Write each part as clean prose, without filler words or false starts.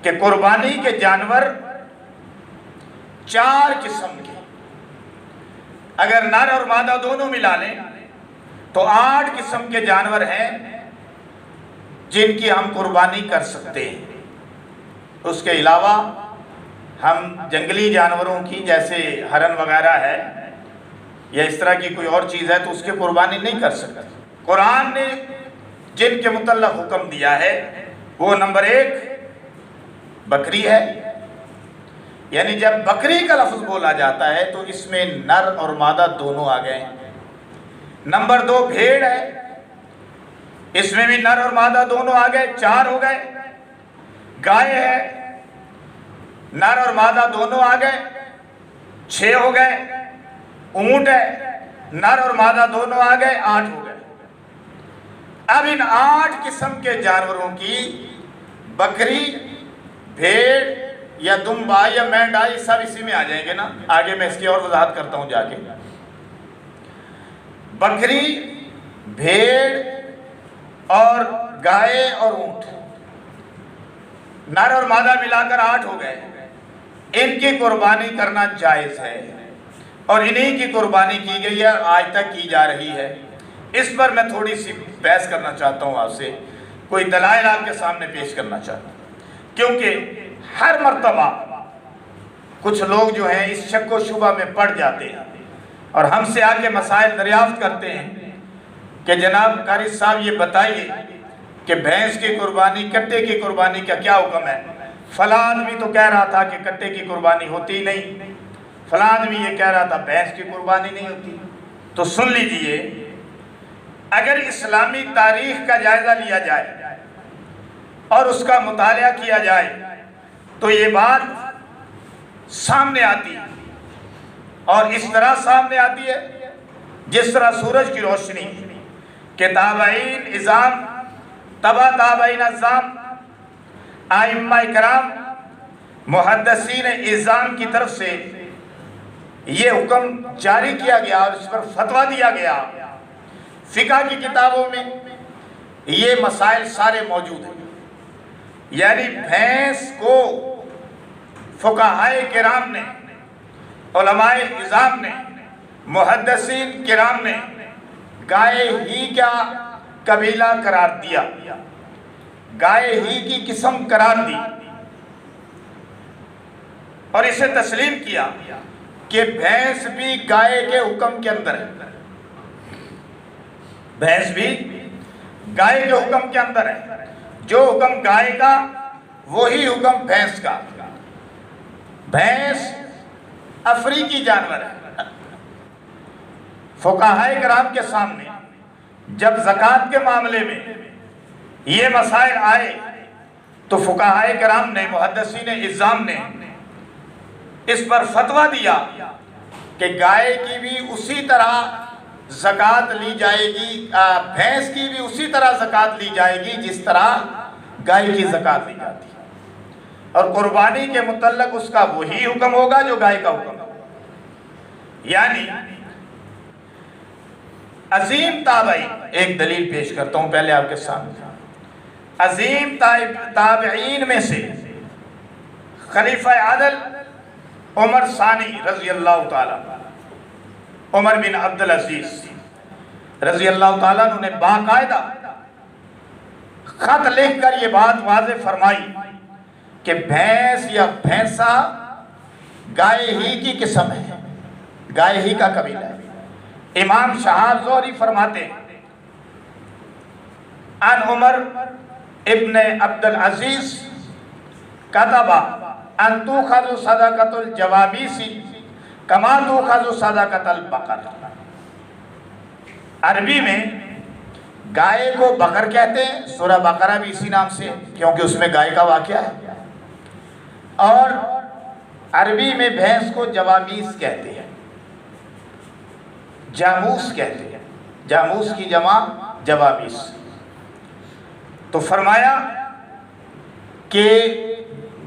کہ قربانی کے جانور 4 قسم کے، اگر نر اور مادہ دونوں ملا لیں تو 8 قسم کے جانور ہیں جن کی ہم قربانی کر سکتے ہیں۔ اس کے علاوہ ہم جنگلی جانوروں کی جیسے ہرن وغیرہ ہے یا اس طرح کی کوئی اور چیز ہے تو اس کی قربانی نہیں کر سکتے۔ قرآن نے جن کے متعلق حکم دیا ہے وہ نمبر 1 بکری ہے، یعنی جب بکری کا لفظ بولا جاتا ہے تو اس میں نر اور مادہ دونوں آ گئے ہیں۔ نمبر 2 بھیڑ ہے، اس میں بھی نر اور مادہ دونوں آ گئے، 4 ہو گئے۔ گائے ہے، نر اور مادہ دونوں آ گئے، 6 ہو گئے۔ اونٹ ہے، نر اور مادہ دونوں آ گئے، 8 ہو گئے۔ اب ان 8 قسم کے جانوروں کی بکری، بھیڑ یا دمبا یا مینڈا یہ سب اسی میں آ جائیں گے نا، آگے میں اس کی اور وضاحت کرتا ہوں جا کے۔ بکری، بھیڑ اور گائے اور اونٹ، نر اور مادہ ملا کر 8 ہو گئے۔ ان کی قربانی کرنا جائز ہے اور انہی کی قربانی کی گئی ہے اور آج تک کی جا رہی ہے۔ اس پر میں تھوڑی سی بحث کرنا چاہتا ہوں، آپ سے کوئی دلائل آپ کے سامنے پیش کرنا چاہتا ہوں، کیونکہ ہر مرتبہ کچھ لوگ جو ہیں اس شک و شبہ میں پڑ جاتے ہیں اور ہم سے آ کے مسائل دریافت کرتے ہیں کہ جناب قاری صاحب یہ بتائیے کہ بھینس کی قربانی، کٹے کی قربانی کا کیا حکم ہے؟ فلاں آدمی تو کہہ رہا تھا کہ کٹے کی قربانی ہوتی نہیں، فلاں آدمی یہ کہہ رہا تھا بھینس کی قربانی نہیں ہوتی۔ تو سن لیجئے، اگر اسلامی تاریخ کا جائزہ لیا جائے اور اس کا مطالعہ کیا جائے تو یہ بات سامنے آتی ہے، اور اس طرح سامنے آتی ہے جس طرح سورج کی روشنی کہ تابعین اعظام، تبا تابعین اعظام، ائمہ کرام، محدثین اعظام کی طرف سے یہ حکم جاری کیا گیا اور اس پر فتویٰ دیا گیا۔ فقہ کی کتابوں میں یہ مسائل سارے موجود ہیں، یعنی بھینس کو فقہائے کرام نے، علماء اعظام نے، محدثین کرام نے گائے ہی کا قبیلہ قرار دیا، گائے ہی کی قسم قرار دی اور اسے تسلیم کیا کہ بھینس بھی گائے کے حکم کے اندر ہے، بھینس بھی گائے کے حکم کے اندر ہے۔ جو حکم گائے کا وہی حکم بھینس کا۔ بھینس افریقی جانور ہے۔ فقہائے کرام کے سامنے جب زکوٰۃ کے معاملے میں یہ مسائل آئے تو فقہائے کرام نے، محدثین اعظام نے اس پر فتویٰ دیا کہ گائے کی بھی اسی طرح زکوٰۃ لی جائے گی، بھینس کی بھی اسی طرح زکوٰۃ لی جائے گی جس طرح گائے کی زکوٰۃ لی جاتی ہے، اور قربانی کے متعلق اس کا وہی حکم ہوگا جو گائے کا حکم ہے۔ یعنی عظیم تابعین، ایک دلیل پیش کرتا ہوں پہلے آپ کے سامنے۔ عظیم تابعین میں سے خلیفہ عادل عمر ثانی رضی اللہ تعالیٰ، عمر بن عبدالعزیز رضی اللہ تعالیٰ نے باقاعدہ خط لکھ کر یہ بات واضح فرمائی کہ بھینس یا بھینسا گائے ہی کی قسم ہے، گائے ہی کا قبیلہ ہے۔ امام شہاب زہری فرماتے ہیں ان عمر ابن عبدالعزیز کتبا ان تؤخذ صدقۃ الجوابیس کما تؤخذ صدقۃ البقر۔ عربی میں گائے کو بقر کہتے ہیں، سورہ بقرہ بھی اسی نام سے کیونکہ اس میں گائے کا واقعہ ہے، اور عربی میں بھینس کو جوابیس کہتے ہیں، جاموس کہتے ہیں، جاموس کی جمع جوابیس۔ تو فرمایا کہ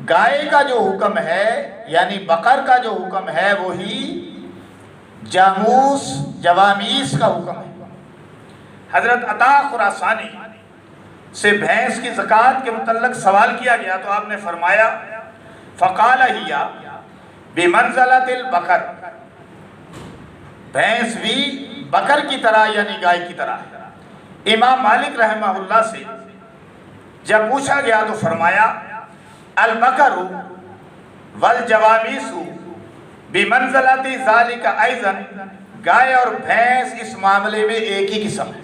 گائے کا جو حکم ہے یعنی بقر کا جو حکم ہے وہی جاموس جوامیس کا حکم ہے۔ حضرت عطا خراسانی سے بھینس کی زکوٰۃ کے متعلق سوال کیا گیا تو آپ نے فرمایا فقال ہی بمنزلۃ البقر، بھینس بھی بکر کی طرح یعنی گائے کی طرح ہے۔ امام مالک رحمہ اللہ سے جب پوچھا گیا تو فرمایا البقر والجوامیس بمنزلۃ ذالک ایضا، گائے اور بھینس اس معاملے میں ایک ہی قسم ہے،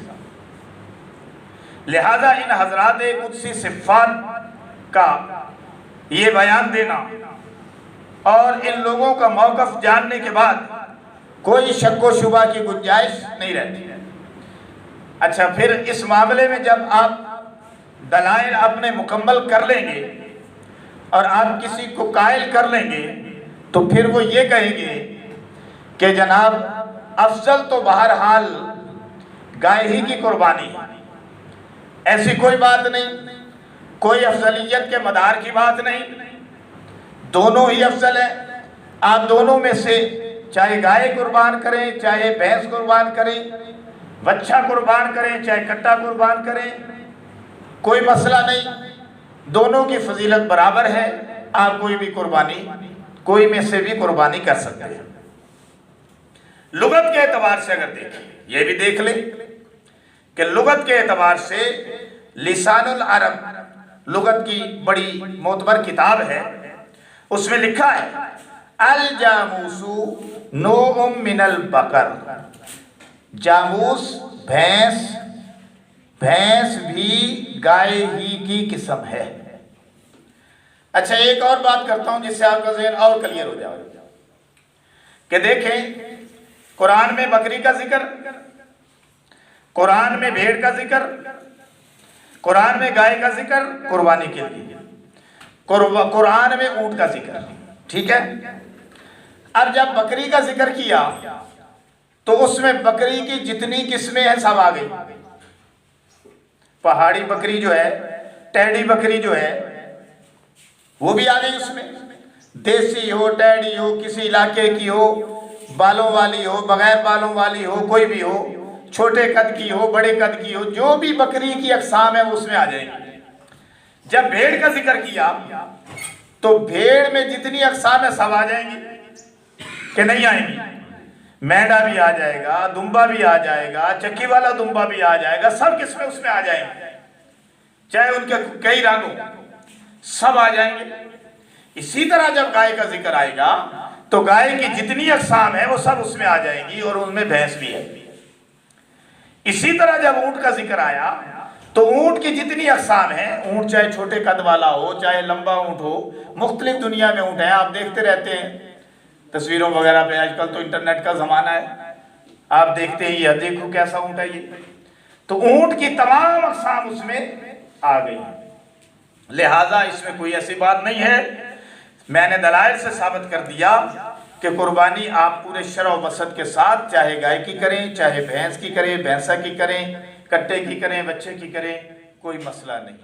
لہذا ان حضرات قدسی صفات کا یہ بیان دینا اور ان لوگوں کا موقف جاننے کے بعد کوئی شک و شبہ کی گنجائش نہیں رہتی۔ اچھا، پھر اس معاملے میں جب آپ دلائل اپنے مکمل کر لیں گے اور آپ کسی کو قائل کر لیں گے تو پھر وہ یہ کہیں گے کہ جناب افضل تو بہرحال گائے ہی کی قربانی ہے، ایسی کوئی بات نہیں، کوئی افضلیت کے مدار کی بات نہیں، دونوں ہی افضل ہیں۔ آپ دونوں میں سے چاہے گائے قربان کریں، چاہے بھینس قربان کریں، بچہ قربان کریں، چاہے کٹا قربان کریں، کوئی مسئلہ نہیں، دونوں کی فضیلت برابر ہے۔ آپ کوئی بھی قربانی، کوئی میں سے بھی قربانی کر سکتے ہیں۔ لغت کے اعتبار سے اگر دیکھیں، یہ بھی دیکھ لیں کہ لغت کے اعتبار سے لسان العرب لغت کی بڑی معتبر کتاب ہے، اس میں لکھا ہے الجاموس نوع من البقر، جاموس بھینس بھی گائے ہی کی قسم ہے۔ اچھا، ایک اور بات کرتا ہوں جس سے آپ کا ذہن اور کلیئر ہو جائے کہ دیکھیں قرآن میں بکری کا ذکر، قرآن میں بھیڑ کا ذکر، قرآن میں گائے کا ذکر قربانی کے لیے، قرآن میں اونٹ کا ذکر، ٹھیک ہے۔ اب جب بکری کا ذکر کیا تو اس میں بکری کی جتنی قسمیں ہیں سب آ گئی، پہاڑی بکری جو ہے، ٹیڈی بکری جو ہے وہ بھی آ گئی اس میں، دیسی ہو، ٹیڈی ہو، کسی علاقے کی ہو، بالوں والی ہو، بغیر بالوں والی ہو، کوئی بھی ہو، چھوٹے قد کی ہو، بڑے قد کی ہو، جو بھی بکری کی اقسام ہے اس میں آ جائیں گی۔ جب بھیڑ کا ذکر کیا تو بھیڑ میں جتنی اقسام ہے سب آ جائیں گی کہ نہیں آئیں گی؟ مینڈا بھی آ جائے گا، دمبا بھی آ جائے گا، چکی والا دمبا بھی آ جائے گا، سب قسمیں اس میں آ جائیں گی، چاہے ان کے کئی رنگ ہو، سب آ جائیں گے۔ اسی طرح جب گائے کا ذکر آئے گا تو گائے کی جتنی اقسام ہیں وہ سب اس میں آ جائیں گی اور ان میں بھینس بھی ہے۔ اسی طرح جب اونٹ کا ذکر آیا تو اونٹ کی جتنی اقسام ہیں، اونٹ چاہے چھوٹے قد والا ہو، چاہے لمبا اونٹ ہو، مختلف دنیا میں اونٹ ہیں، آپ دیکھتے رہتے ہیں تصویروں وغیرہ پہ، آج کل تو انٹرنیٹ کا زمانہ ہے، آپ دیکھتے ہیں یہ دیکھو کیسا اونٹ ہے یہ، تو اونٹ کی تمام اقسام اس میں آ گئی، لہٰذا اس میں کوئی ایسی بات نہیں ہے۔ میں نے دلائل سے ثابت کر دیا کہ قربانی آپ پورے شرع و بسط کے ساتھ چاہے گائے کی کریں، چاہے بھینس کی کریں، بھینسا کی کریں، کٹے کی کریں، بچے کی کریں، کوئی مسئلہ نہیں۔